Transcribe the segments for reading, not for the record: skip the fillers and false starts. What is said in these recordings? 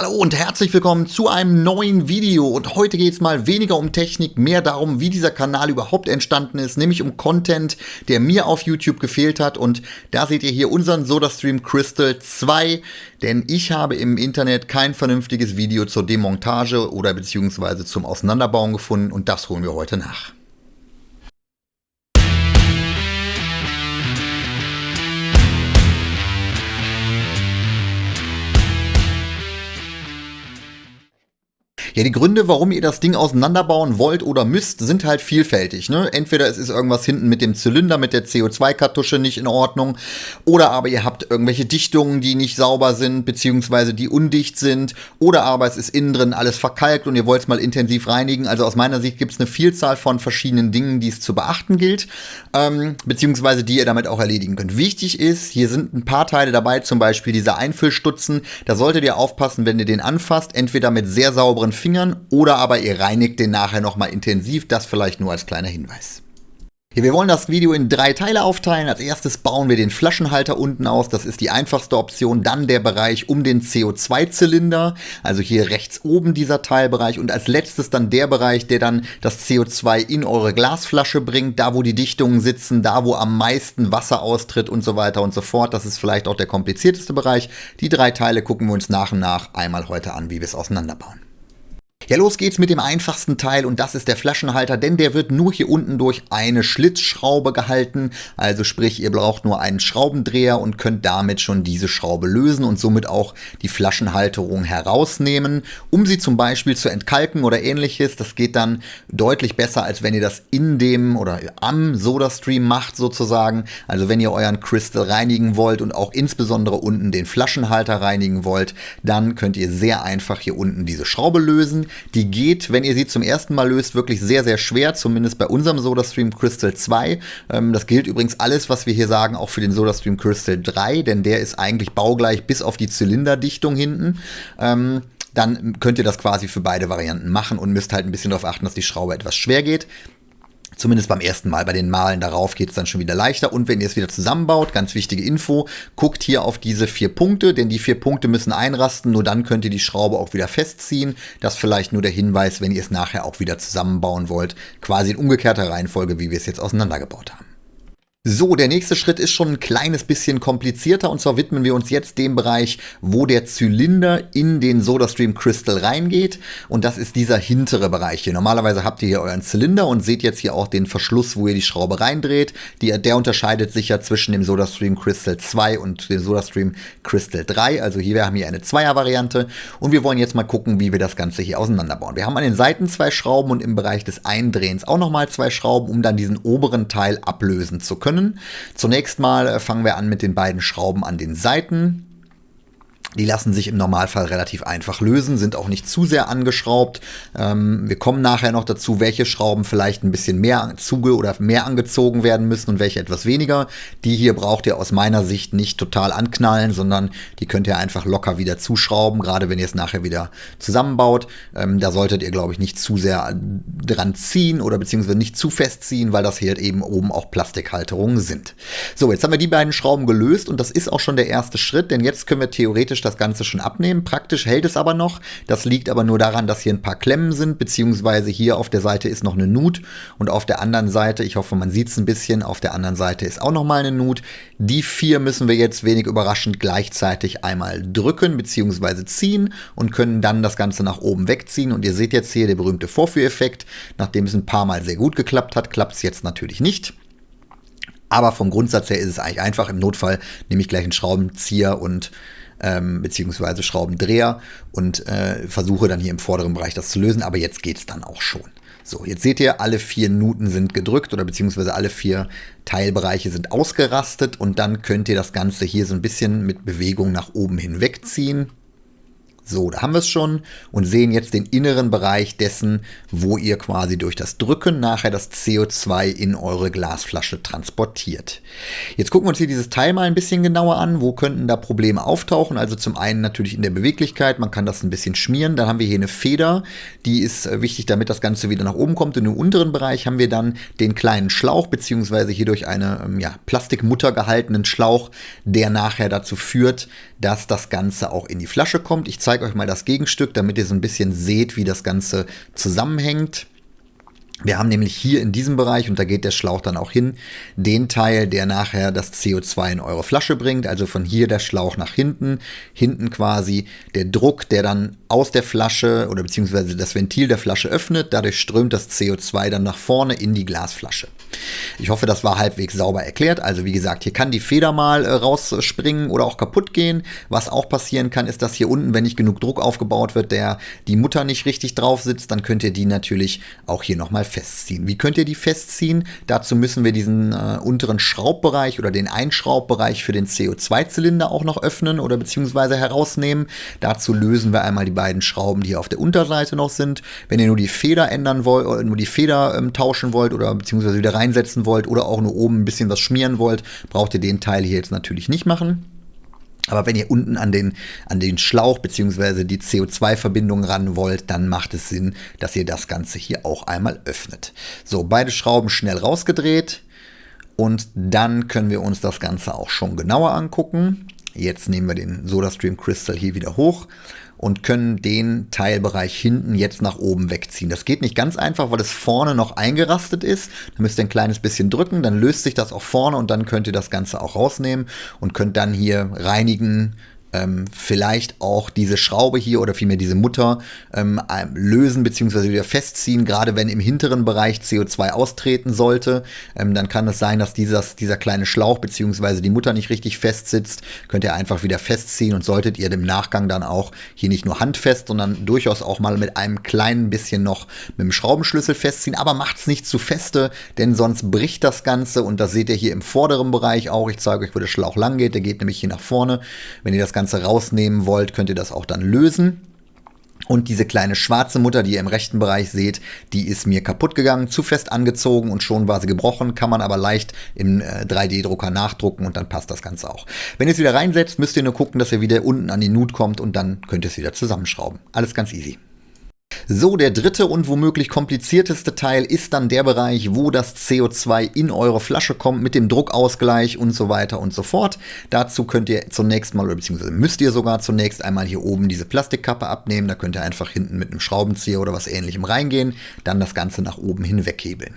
Hallo und herzlich willkommen zu einem neuen Video und heute geht es mal weniger um Technik, mehr darum, wie dieser Kanal überhaupt entstanden ist, nämlich um Content, der mir auf YouTube gefehlt hat und da seht ihr hier unseren SodaStream Crystal 2, denn ich habe im Internet kein vernünftiges Video zur Demontage oder beziehungsweise zum Auseinanderbauen gefunden und das holen wir heute nach. Ja, die Gründe, warum ihr das Ding auseinanderbauen wollt oder müsst, sind halt vielfältig, ne? Entweder es ist irgendwas hinten mit dem Zylinder, mit der CO2-Kartusche nicht in Ordnung, oder aber ihr habt irgendwelche Dichtungen, die nicht sauber sind, beziehungsweise die undicht sind, oder aber es ist innen drin alles verkalkt und ihr wollt es mal intensiv reinigen. Also aus meiner Sicht gibt es eine Vielzahl von verschiedenen Dingen, die es zu beachten gilt, beziehungsweise die ihr damit auch erledigen könnt. Wichtig ist, hier sind ein paar Teile dabei, zum Beispiel dieser Einfüllstutzen. Da solltet ihr aufpassen, wenn ihr den anfasst, entweder mit sehr sauberen Fingern oder aber ihr reinigt den nachher nochmal intensiv, das vielleicht nur als kleiner Hinweis. Ja, wir wollen das Video in 3 Teile aufteilen. Als erstes bauen wir den Flaschenhalter unten aus, das ist die einfachste Option. Dann der Bereich um den CO2-Zylinder, also hier rechts oben dieser Teilbereich. Und als letztes dann der Bereich, der dann das CO2 in eure Glasflasche bringt, da wo die Dichtungen sitzen, da wo am meisten Wasser austritt und so weiter und so fort. Das ist vielleicht auch der komplizierteste Bereich. Die 3 Teile gucken wir uns nach und nach einmal heute an, wie wir es auseinanderbauen. Ja, los geht's mit dem einfachsten Teil und das ist der Flaschenhalter, denn der wird nur hier unten durch eine Schlitzschraube gehalten. Also sprich, ihr braucht nur einen Schraubendreher und könnt damit schon diese Schraube lösen und somit auch die Flaschenhalterung herausnehmen, um sie zum Beispiel zu entkalken oder ähnliches. Das geht dann deutlich besser, als wenn ihr das in dem oder am SodaStream macht sozusagen. Also wenn ihr euren Crystal reinigen wollt und auch insbesondere unten den Flaschenhalter reinigen wollt, dann könnt ihr sehr einfach hier unten diese Schraube lösen. Die geht, wenn ihr sie zum ersten Mal löst, wirklich sehr, sehr schwer, zumindest bei unserem SodaStream Crystal 2. Das gilt übrigens alles, was wir hier sagen, auch für den SodaStream Crystal 3, denn der ist eigentlich baugleich bis auf die Zylinderdichtung hinten. Dann könnt ihr das quasi für beide Varianten machen und müsst halt ein bisschen darauf achten, dass die Schraube etwas schwer geht. Zumindest beim ersten Mal. Bei den Malen darauf geht es dann schon wieder leichter. Und wenn ihr es wieder zusammenbaut, ganz wichtige Info, guckt hier auf diese 4 Punkte, denn die 4 Punkte müssen einrasten. Nur dann könnt ihr die Schraube auch wieder festziehen. Das vielleicht nur der Hinweis, wenn ihr es nachher auch wieder zusammenbauen wollt. Quasi in umgekehrter Reihenfolge, wie wir es jetzt auseinandergebaut haben. So, der nächste Schritt ist schon ein kleines bisschen komplizierter und zwar widmen wir uns jetzt dem Bereich, wo der Zylinder in den SodaStream Crystal reingeht und das ist dieser hintere Bereich hier. Normalerweise habt ihr hier euren Zylinder und seht jetzt hier auch den Verschluss, wo ihr die Schraube reindreht. Der unterscheidet sich ja zwischen dem SodaStream Crystal 2 und dem SodaStream Crystal 3. Also hier, wir haben hier eine 2er-Variante und wir wollen jetzt mal gucken, wie wir das Ganze hier auseinanderbauen. Wir haben an den Seiten 2 Schrauben und im Bereich des Eindrehens auch nochmal 2 Schrauben, um dann diesen oberen Teil ablösen zu können. Zunächst mal fangen wir an mit den beiden Schrauben an den Seiten. Die lassen sich im Normalfall relativ einfach lösen, sind auch nicht zu sehr angeschraubt. Wir kommen nachher noch dazu, welche Schrauben vielleicht ein bisschen mehr zuge- oder mehr angezogen werden müssen und welche etwas weniger. Die hier braucht ihr aus meiner Sicht nicht total anknallen, sondern die könnt ihr einfach locker wieder zuschrauben, gerade wenn ihr es nachher wieder zusammenbaut. Da solltet ihr, glaube ich, nicht zu sehr dran ziehen oder beziehungsweise nicht zu fest ziehen, weil das hier halt eben oben auch Plastikhalterungen sind. So, jetzt haben wir die beiden Schrauben gelöst und das ist auch schon der erste Schritt, denn jetzt können wir theoretisch das Ganze schon abnehmen. Praktisch hält es aber noch. Das liegt aber nur daran, dass hier ein paar Klemmen sind, beziehungsweise hier auf der Seite ist noch eine Nut und auf der anderen Seite, ich hoffe, man sieht es ein bisschen, auf der anderen Seite ist auch noch mal eine Nut. Die 4 müssen wir jetzt wenig überraschend gleichzeitig einmal drücken, beziehungsweise ziehen und können dann das Ganze nach oben wegziehen und ihr seht jetzt hier der berühmte Vorführeffekt. Nachdem es ein paar Mal sehr gut geklappt hat, klappt es jetzt natürlich nicht. Aber vom Grundsatz her ist es eigentlich einfach. Im Notfall nehme ich gleich einen Schraubenzieher und beziehungsweise Schraubendreher und versuche dann hier im vorderen Bereich das zu lösen, aber jetzt geht es dann auch schon. So, jetzt seht ihr, alle 4 Nuten sind gedrückt oder beziehungsweise alle 4 Teilbereiche sind ausgerastet und dann könnt ihr das Ganze hier so ein bisschen mit Bewegung nach oben hinwegziehen. So, da haben wir es schon und sehen jetzt den inneren Bereich dessen, wo ihr quasi durch das Drücken nachher das CO2 in eure Glasflasche transportiert. Jetzt gucken wir uns hier dieses Teil mal ein bisschen genauer an. Wo könnten da Probleme auftauchen? Also zum einen natürlich in der Beweglichkeit, man kann das ein bisschen schmieren. Dann haben wir hier eine Feder, die ist wichtig, damit das Ganze wieder nach oben kommt. Und im unteren Bereich haben wir dann den kleinen Schlauch, beziehungsweise hier durch eine Plastikmutter gehaltenen Schlauch, der nachher dazu führt, dass das Ganze auch in die Flasche kommt. Ich zeige zeige euch mal das Gegenstück, damit ihr so ein bisschen seht, wie das Ganze zusammenhängt. Wir haben nämlich hier in diesem Bereich, und da geht der Schlauch dann auch hin, den Teil, der nachher das CO2 in eure Flasche bringt. Also von hier der Schlauch nach hinten. Hinten quasi der Druck, der dann aus der Flasche oder beziehungsweise das Ventil der Flasche öffnet. Dadurch strömt das CO2 dann nach vorne in die Glasflasche. Ich hoffe, das war halbwegs sauber erklärt. Also wie gesagt, hier kann die Feder mal rausspringen oder auch kaputt gehen. Was auch passieren kann, ist, dass hier unten, wenn nicht genug Druck aufgebaut wird, die Mutter nicht richtig drauf sitzt, dann könnt ihr die natürlich auch hier nochmal festziehen. Wie könnt ihr die festziehen? Dazu müssen wir diesen unteren Schraubbereich oder den Einschraubbereich für den CO2-Zylinder auch noch öffnen oder beziehungsweise herausnehmen. Dazu lösen wir einmal die beiden Schrauben, die hier auf der Unterseite noch sind. Wenn ihr nur die Feder ändern wollt oder nur die Feder tauschen wollt oder beziehungsweise wieder reinsetzen wollt oder auch nur oben ein bisschen was schmieren wollt, braucht ihr den Teil hier jetzt natürlich nicht machen. Aber wenn ihr unten an den Schlauch bzw. die CO2-Verbindung ran wollt, dann macht es Sinn, dass ihr das Ganze hier auch einmal öffnet. So, beide Schrauben schnell rausgedreht und dann können wir uns das Ganze auch schon genauer angucken. Jetzt nehmen wir den SodaStream Crystal hier wieder hoch und können den Teilbereich hinten jetzt nach oben wegziehen. Das geht nicht ganz einfach, weil es vorne noch eingerastet ist. Da müsst ihr ein kleines bisschen drücken, dann löst sich das auch vorne und dann könnt ihr das Ganze auch rausnehmen und könnt dann hier reinigen, vielleicht auch diese Schraube hier oder vielmehr diese Mutter lösen bzw. wieder festziehen, gerade wenn im hinteren Bereich CO2 austreten sollte, dann kann es sein, dass dieser kleine Schlauch bzw. die Mutter nicht richtig fest sitzt, könnt ihr einfach wieder festziehen und solltet ihr im Nachgang dann auch hier nicht nur handfest, sondern durchaus auch mal mit einem kleinen bisschen noch mit dem Schraubenschlüssel festziehen, aber macht es nicht zu feste, denn sonst bricht das Ganze und das seht ihr hier im vorderen Bereich auch. Ich zeige euch, wo der Schlauch lang geht, der geht nämlich hier nach vorne. Wenn ihr das Ganze rausnehmen wollt, könnt ihr das auch dann lösen. Und diese kleine schwarze Mutter, die ihr im rechten Bereich seht, die ist mir kaputt gegangen, zu fest angezogen und schon war sie gebrochen, kann man aber leicht im 3D-Drucker nachdrucken und dann passt das Ganze auch. Wenn ihr es wieder reinsetzt, müsst ihr nur gucken, dass ihr wieder unten an die Nut kommt und dann könnt ihr es wieder zusammenschrauben. Alles ganz easy. So, der dritte und womöglich komplizierteste Teil ist dann der Bereich, wo das CO2 in eure Flasche kommt mit dem Druckausgleich und so weiter und so fort. Dazu könnt ihr zunächst mal, oder beziehungsweise müsst ihr sogar zunächst einmal hier oben diese Plastikkappe abnehmen. Da könnt ihr einfach hinten mit einem Schraubenzieher oder was Ähnlichem reingehen, dann das Ganze nach oben hin weghebeln.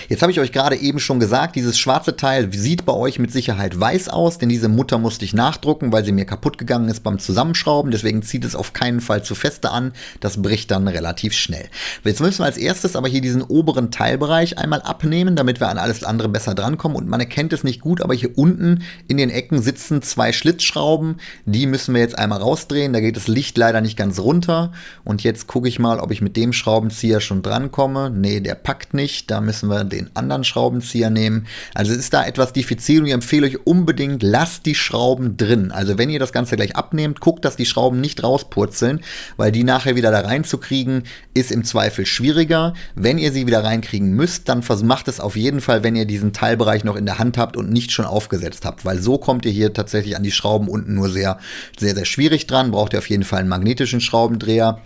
Jetzt habe ich euch gerade eben schon gesagt, dieses schwarze Teil sieht bei euch mit Sicherheit weiß aus, denn diese Mutter musste ich nachdrucken, weil sie mir kaputt gegangen ist beim Zusammenschrauben. Deswegen zieht es auf keinen Fall zu feste an. Das bricht dann relativ schnell. Jetzt müssen wir als erstes aber hier diesen oberen Teilbereich einmal abnehmen, damit wir an alles andere besser drankommen. Und man erkennt es nicht gut, aber hier unten in den Ecken sitzen zwei Schlitzschrauben. Die müssen wir jetzt einmal rausdrehen. Da geht das Licht leider nicht ganz runter. Und jetzt gucke ich mal, ob ich mit dem Schraubenzieher schon drankomme. Nee, der packt nicht. Da müssen wir den anderen Schraubenzieher nehmen. Also ist da etwas diffizil und ich empfehle euch unbedingt, lasst die Schrauben drin. Also wenn ihr das Ganze gleich abnehmt, guckt, dass die Schrauben nicht rauspurzeln, weil die nachher wieder da reinzukriegen, ist im Zweifel schwieriger. Wenn ihr sie wieder reinkriegen müsst, dann macht es auf jeden Fall, wenn ihr diesen Teilbereich noch in der Hand habt und nicht schon aufgesetzt habt, weil so kommt ihr hier tatsächlich an die Schrauben unten nur sehr, sehr, sehr schwierig dran. Braucht ihr auf jeden Fall einen magnetischen Schraubendreher.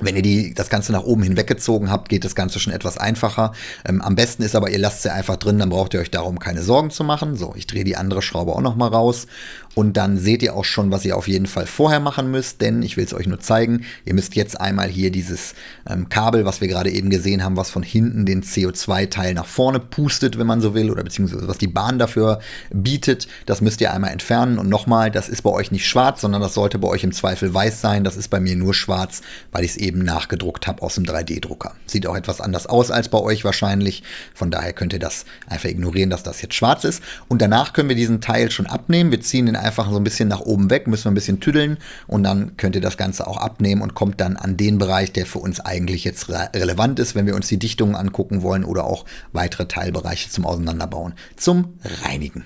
Wenn ihr das Ganze nach oben hin weggezogen habt, geht das Ganze schon etwas einfacher. Am besten ist aber, ihr lasst sie einfach drin, dann braucht ihr euch darum keine Sorgen zu machen. So, ich drehe die andere Schraube auch nochmal raus. Und dann seht ihr auch schon, was ihr auf jeden Fall vorher machen müsst, denn ich will es euch nur zeigen. Ihr müsst jetzt einmal hier dieses Kabel, was wir gerade eben gesehen haben, was von hinten den CO2-Teil nach vorne pustet, wenn man so will, oder beziehungsweise was die Bahn dafür bietet, das müsst ihr einmal entfernen. Und nochmal, das ist bei euch nicht schwarz, sondern das sollte bei euch im Zweifel weiß sein. Das ist bei mir nur schwarz, weil ich es eben nachgedruckt habe aus dem 3D-Drucker. Sieht auch etwas anders aus als bei euch wahrscheinlich. Von daher könnt ihr das einfach ignorieren, dass das jetzt schwarz ist. Und danach können wir diesen Teil schon abnehmen. Wir ziehen ihn einfach so ein bisschen nach oben weg, müssen wir ein bisschen tüddeln und dann könnt ihr das Ganze auch abnehmen und kommt dann an den Bereich, der für uns eigentlich jetzt relevant ist, wenn wir uns die Dichtungen angucken wollen oder auch weitere Teilbereiche zum Auseinanderbauen, zum Reinigen.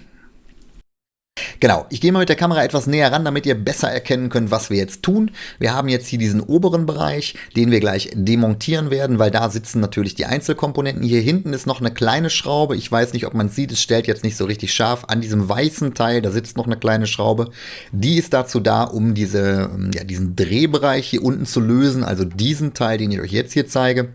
Genau, ich gehe mal mit der Kamera etwas näher ran, damit ihr besser erkennen könnt, was wir jetzt tun. Wir haben jetzt hier diesen oberen Bereich, den wir gleich demontieren werden, weil da sitzen natürlich die Einzelkomponenten. Hier hinten ist noch eine kleine Schraube. Ich weiß nicht, ob man es sieht, es stellt jetzt nicht so richtig scharf. An diesem weißen Teil, da sitzt noch eine kleine Schraube. Die ist dazu da, um diesen Drehbereich hier unten zu lösen, also diesen Teil, den ich euch jetzt hier zeige.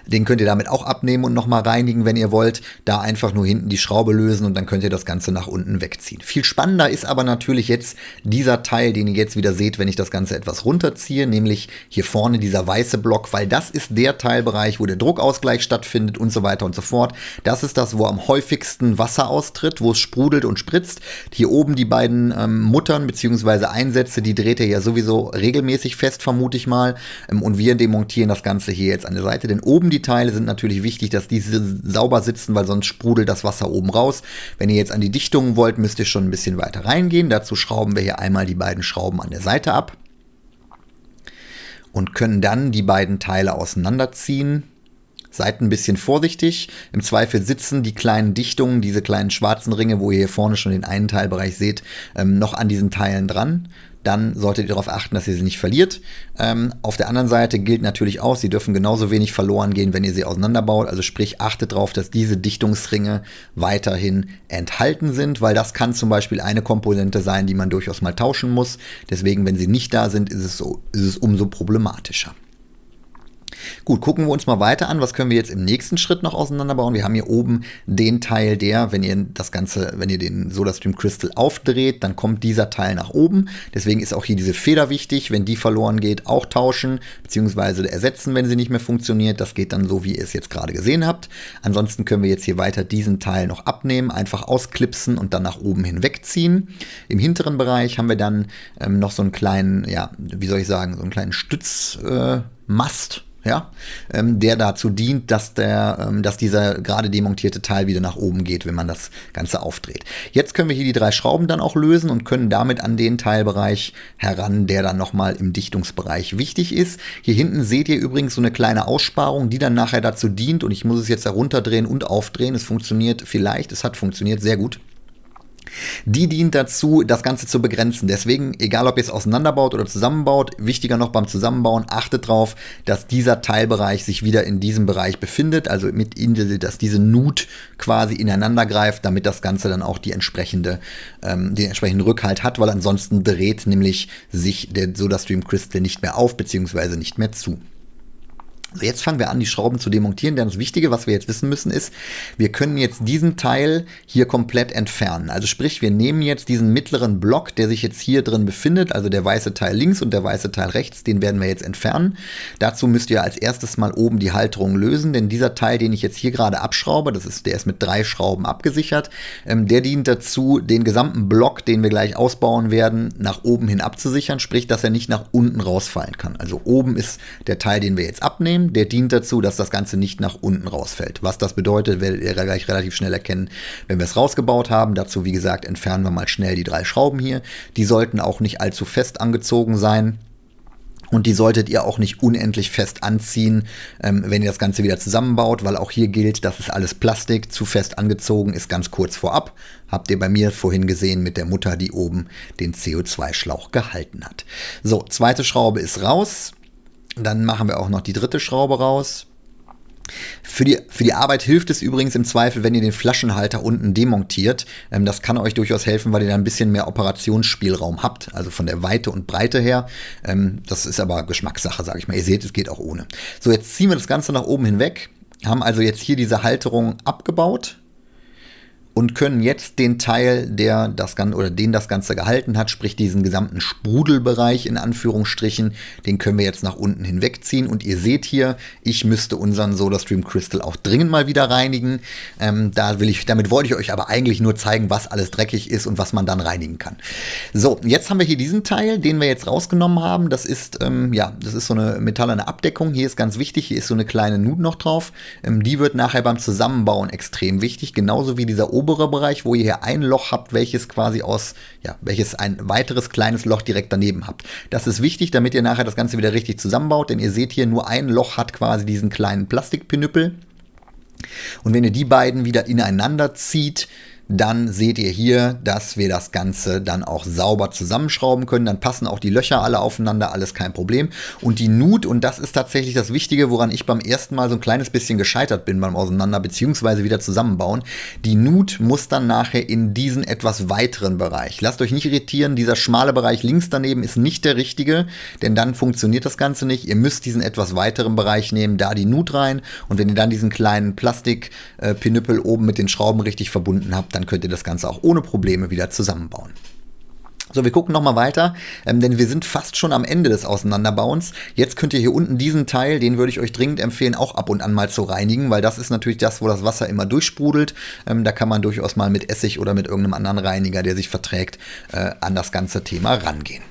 Den könnt ihr damit auch abnehmen und nochmal reinigen, wenn ihr wollt. Da einfach nur hinten die Schraube lösen und dann könnt ihr das Ganze nach unten wegziehen. Viel spannender ist aber natürlich jetzt dieser Teil, den ihr jetzt wieder seht, wenn ich das Ganze etwas runterziehe, nämlich hier vorne dieser weiße Block, weil das ist der Teilbereich, wo der Druckausgleich stattfindet und so weiter und so fort. Das ist das, wo am häufigsten Wasser austritt, wo es sprudelt und spritzt. Hier oben die beiden Muttern bzw. Einsätze, die dreht ihr ja sowieso regelmäßig fest, vermute ich mal. Und wir demontieren das Ganze hier jetzt an der Seite, denn oben die Teile sind natürlich wichtig, dass diese sauber sitzen, weil sonst sprudelt das Wasser oben raus. Wenn ihr jetzt an die Dichtungen wollt, müsst ihr schon ein bisschen weiter reingehen. Dazu schrauben wir hier einmal die beiden Schrauben an der Seite ab und können dann die beiden Teile auseinanderziehen. Seid ein bisschen vorsichtig. Im Zweifel sitzen die kleinen Dichtungen, diese kleinen schwarzen Ringe, wo ihr hier vorne schon den einen Teilbereich seht, noch an diesen Teilen dran. Dann solltet ihr darauf achten, dass ihr sie nicht verliert. Auf der anderen Seite gilt natürlich auch, sie dürfen genauso wenig verloren gehen, wenn ihr sie auseinanderbaut. Also sprich, achtet darauf, dass diese Dichtungsringe weiterhin enthalten sind, weil das kann zum Beispiel eine Komponente sein, die man durchaus mal tauschen muss. Deswegen, wenn sie nicht da sind, ist es umso problematischer. Gut, gucken wir uns mal weiter an. Was können wir jetzt im nächsten Schritt noch auseinanderbauen? Wir haben hier oben den Teil, wenn ihr den SodaStream Crystal aufdreht, dann kommt dieser Teil nach oben. Deswegen ist auch hier diese Feder wichtig. Wenn die verloren geht, auch tauschen bzw. ersetzen, wenn sie nicht mehr funktioniert. Das geht dann so, wie ihr es jetzt gerade gesehen habt. Ansonsten können wir jetzt hier weiter diesen Teil noch abnehmen, einfach ausklipsen und dann nach oben hinwegziehen. Im hinteren Bereich haben wir dann noch so einen kleinen, ja, wie soll ich sagen, so einen kleinen Stützmast. Ja, der dazu dient, dass dieser gerade demontierte Teil wieder nach oben geht, wenn man das Ganze aufdreht. Jetzt können wir hier die 3 Schrauben dann auch lösen und können damit an den Teilbereich heran, der dann nochmal im Dichtungsbereich wichtig ist. Hier hinten seht ihr übrigens so eine kleine Aussparung, die dann nachher dazu dient, und ich muss es jetzt herunterdrehen und aufdrehen. Es funktioniert vielleicht, es hat funktioniert sehr gut. Die dient dazu, das Ganze zu begrenzen. Deswegen, egal ob ihr es auseinanderbaut oder zusammenbaut, wichtiger noch beim Zusammenbauen, achtet darauf, dass dieser Teilbereich sich wieder in diesem Bereich befindet, also dass diese Nut quasi ineinander greift, damit das Ganze dann auch den entsprechenden Rückhalt hat, weil ansonsten dreht nämlich sich der SodaStream Crystal nicht mehr auf bzw. nicht mehr zu. So, jetzt fangen wir an, die Schrauben zu demontieren, denn das Wichtige, was wir jetzt wissen müssen, ist, wir können jetzt diesen Teil hier komplett entfernen. Also sprich, wir nehmen jetzt diesen mittleren Block, der sich jetzt hier drin befindet, also der weiße Teil links und der weiße Teil rechts, den werden wir jetzt entfernen. Dazu müsst ihr als erstes mal oben die Halterung lösen, denn dieser Teil, den ich jetzt hier gerade abschraube, der ist mit 3 Schrauben abgesichert, der dient dazu, den gesamten Block, den wir gleich ausbauen werden, nach oben hin abzusichern, sprich, dass er nicht nach unten rausfallen kann. Also oben ist der Teil, den wir jetzt abnehmen, der dient dazu, dass das Ganze nicht nach unten rausfällt. Was das bedeutet, werdet ihr gleich relativ schnell erkennen, wenn wir es rausgebaut haben. Dazu, wie gesagt, entfernen wir mal schnell die 3 Schrauben hier. Die sollten auch nicht allzu fest angezogen sein. Und die solltet ihr auch nicht unendlich fest anziehen, wenn ihr das Ganze wieder zusammenbaut, weil auch hier gilt, das ist alles Plastik, zu fest angezogen ist ganz kurz vorab. Habt ihr bei mir vorhin gesehen mit der Mutter, die oben den CO2-Schlauch gehalten hat. So, zweite Schraube ist raus. Dann machen wir auch noch die 3. Schraube raus. Für die Arbeit hilft es übrigens im Zweifel, wenn ihr den Flaschenhalter unten demontiert. Das kann euch durchaus helfen, weil ihr da ein bisschen mehr Operationsspielraum habt, also von der Weite und Breite her. Das ist aber Geschmackssache, sage ich mal. Ihr seht, es geht auch ohne. So, jetzt ziehen wir das Ganze nach oben hinweg, haben also jetzt hier diese Halterung abgebaut und können jetzt den Teil, den das Ganze gehalten hat, sprich diesen gesamten Sprudelbereich in Anführungsstrichen, den können wir jetzt nach unten hinwegziehen. Und ihr seht hier, ich müsste unseren SodaStream Crystal auch dringend mal wieder reinigen. Damit wollte ich euch aber eigentlich nur zeigen, was alles dreckig ist und was man dann reinigen kann. So, jetzt haben wir hier diesen Teil, den wir jetzt rausgenommen haben. Das ist so eine metallene Abdeckung. Hier ist ganz wichtig, hier ist so eine kleine Nut noch drauf. Die wird nachher beim Zusammenbauen extrem wichtig, genauso wie dieser obere Bereich, wo ihr hier ein Loch habt, welches ein weiteres kleines Loch direkt daneben habt. Das ist wichtig, damit ihr nachher das Ganze wieder richtig zusammenbaut, denn ihr seht hier, nur ein Loch hat quasi diesen kleinen Plastikpinüppel. Und wenn ihr die beiden wieder ineinander zieht, dann seht ihr hier, dass wir das Ganze dann auch sauber zusammenschrauben können. Dann passen auch die Löcher alle aufeinander, alles kein Problem. Und die Nut, und das ist tatsächlich das Wichtige, woran ich beim ersten Mal so ein kleines bisschen gescheitert bin beim Auseinander- bzw. wieder zusammenbauen, die Nut muss dann nachher in diesen etwas weiteren Bereich. Lasst euch nicht irritieren, dieser schmale Bereich links daneben ist nicht der richtige, denn dann funktioniert das Ganze nicht. Ihr müsst diesen etwas weiteren Bereich nehmen, da die Nut rein, und wenn ihr dann diesen kleinen Plastik-Pinüppel oben mit den Schrauben richtig verbunden habt, dann könnt ihr das Ganze auch ohne Probleme wieder zusammenbauen. So, wir gucken nochmal weiter, denn wir sind fast schon am Ende des Auseinanderbauens. Jetzt könnt ihr hier unten diesen Teil, den würde ich euch dringend empfehlen, auch ab und an mal zu reinigen, weil das ist natürlich das, wo das Wasser immer durchsprudelt. Da kann man durchaus mal mit Essig oder mit irgendeinem anderen Reiniger, der sich verträgt, an das ganze Thema rangehen.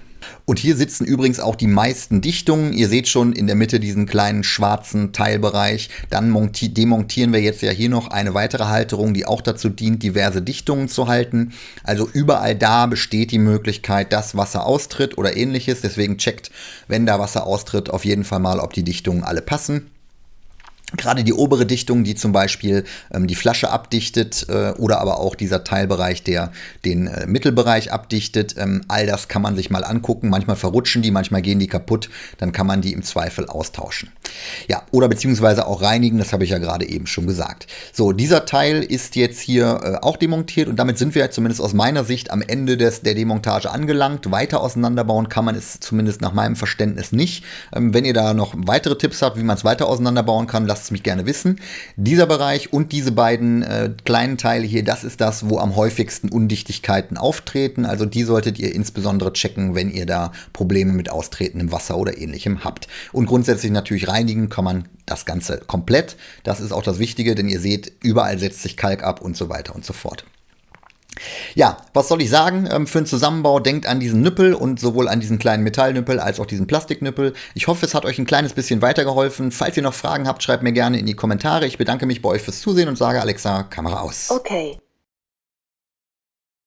Und hier sitzen übrigens auch die meisten Dichtungen. Ihr seht schon in der Mitte diesen kleinen schwarzen Teilbereich. Dann demontieren wir jetzt ja hier noch eine weitere Halterung, die auch dazu dient, diverse Dichtungen zu halten. Also überall da besteht die Möglichkeit, dass Wasser austritt oder ähnliches. Deswegen checkt, wenn da Wasser austritt, auf jeden Fall mal, ob die Dichtungen alle passen. Gerade die obere Dichtung, die zum Beispiel die Flasche abdichtet oder aber auch dieser Teilbereich, der den Mittelbereich abdichtet, all das kann man sich mal angucken. Manchmal verrutschen die, manchmal gehen die kaputt, dann kann man die im Zweifel austauschen. Ja, oder beziehungsweise auch reinigen, das habe ich ja gerade eben schon gesagt. So, dieser Teil ist jetzt hier auch demontiert und damit sind wir zumindest aus meiner Sicht am Ende der Demontage angelangt. Weiter auseinanderbauen kann man es zumindest nach meinem Verständnis nicht. Wenn ihr da noch weitere Tipps habt, wie man es weiter auseinanderbauen kann, lasst es mich gerne wissen. Dieser Bereich und diese beiden kleinen Teile hier, das ist das, wo am häufigsten Undichtigkeiten auftreten. Also die solltet ihr insbesondere checken, wenn ihr da Probleme mit austretendem Wasser oder ähnlichem habt. Und grundsätzlich natürlich reinigen kann man das Ganze komplett. Das ist auch das Wichtige, denn ihr seht, überall setzt sich Kalk ab und so weiter und so fort. Ja, was soll ich sagen? Für den Zusammenbau denkt an diesen Nüppel und sowohl an diesen kleinen Metallnüppel als auch diesen Plastiknüppel. Ich hoffe, es hat euch ein kleines bisschen weitergeholfen. Falls ihr noch Fragen habt, schreibt mir gerne in die Kommentare. Ich bedanke mich bei euch fürs Zusehen und sage Alexa, Kamera aus. Okay.